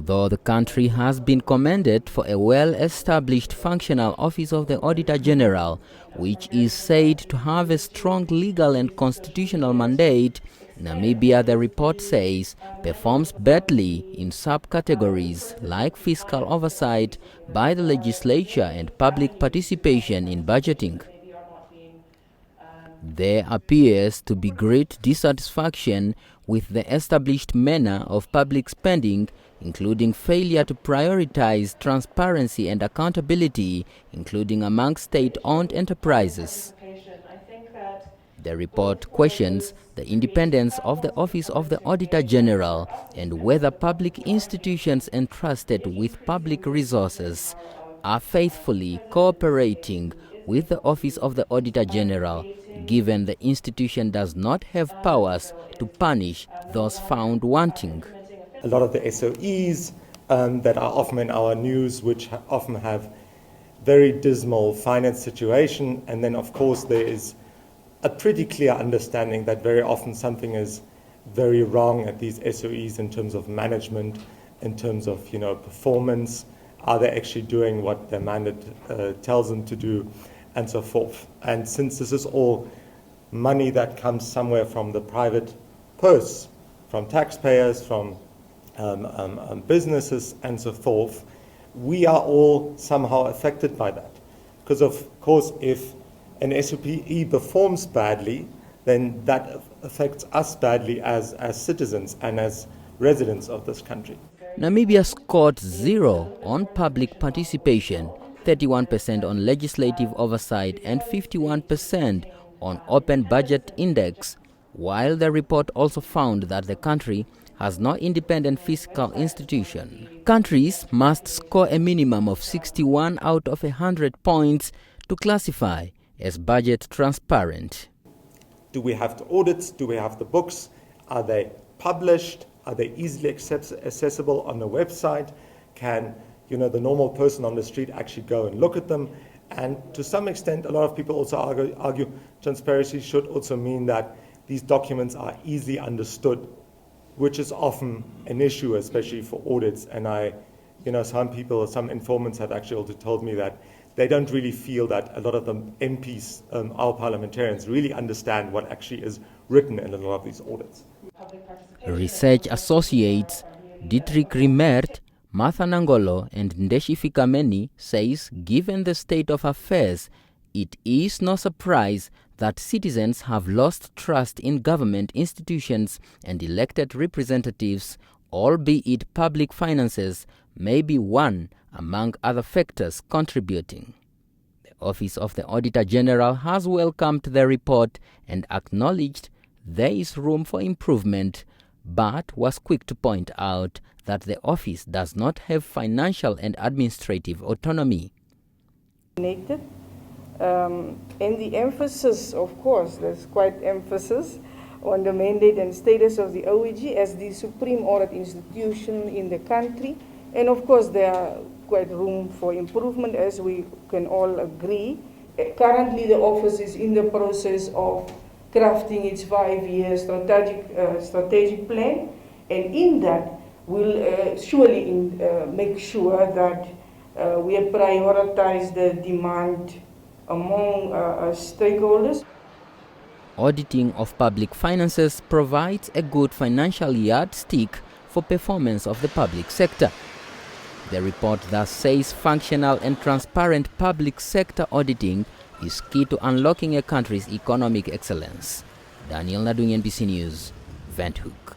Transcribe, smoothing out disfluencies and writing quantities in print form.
Although the country has been commended for a well-established functional Office of the Auditor General, which is said to have a strong legal and constitutional mandate, Namibia, the report says, performs badly in subcategories like fiscal oversight by the legislature and public participation in budgeting. There appears to be great dissatisfaction with the established manner of public spending, including failure to prioritize transparency and accountability, including among state-owned enterprises. The report questions the independence of the Office of the Auditor General and whether public institutions entrusted with public resources are faithfully cooperating with the Office of the Auditor General, given the institution does not have powers to punish those found wanting. A lot of the SOEs that are often in our news, which often have very dismal finance situation, and then of course there is a pretty clear understanding that very often something is very wrong at these SOEs in terms of management, in terms of performance. Are they actually doing what their mandate tells them to do, and so forth. And since this is all money that comes somewhere from the private purse, from taxpayers, from businesses, and so forth, we are all somehow affected by that. Because of course, if an SOPE performs badly, then that affects us badly as citizens and as residents of this country. Namibia scored 0 on public participation, 31% on legislative oversight and 51% on open budget index, while the report also found that the country has no independent fiscal institution. Countries must score a minimum of 61 out of 100 points to classify as budget transparent. Do we have the audits? Do we have the books? Are they published? Are they easily accessible on the website? Can the normal person on the street actually go and look at them? And to some extent, a lot of people also argue transparency should also mean that these documents are easily understood, which is often an issue, especially for audits. And some informants have actually also told me that they don't really feel that a lot of the MPs, our parliamentarians, really understand what actually is written in a lot of these audits. Research associates Dietrich Rimert, Martha Nangolo and Ndeshi Fikameni says given the state of affairs, it is no surprise that citizens have lost trust in government institutions and elected representatives, albeit public finances may be one among other factors contributing. The Office of the Auditor General has welcomed the report and acknowledged there is room for improvement, but was quick to point out that the office does not have financial and administrative autonomy. And the emphasis, of course, there's quite emphasis on the mandate and status of the OAG as the supreme audit institution in the country. And of course, there are quite room for improvement, as we can all agree. Currently, the office is in the process of crafting its 5-year strategic plan, and in that we'll surely make sure that we prioritize the demand among stakeholders. Auditing of public finances provides a good financial yardstick for performance of the public sector. The report thus says functional and transparent public sector auditing is key to unlocking a country's economic excellence. Daniel Nadung, NBC News, Windhoek.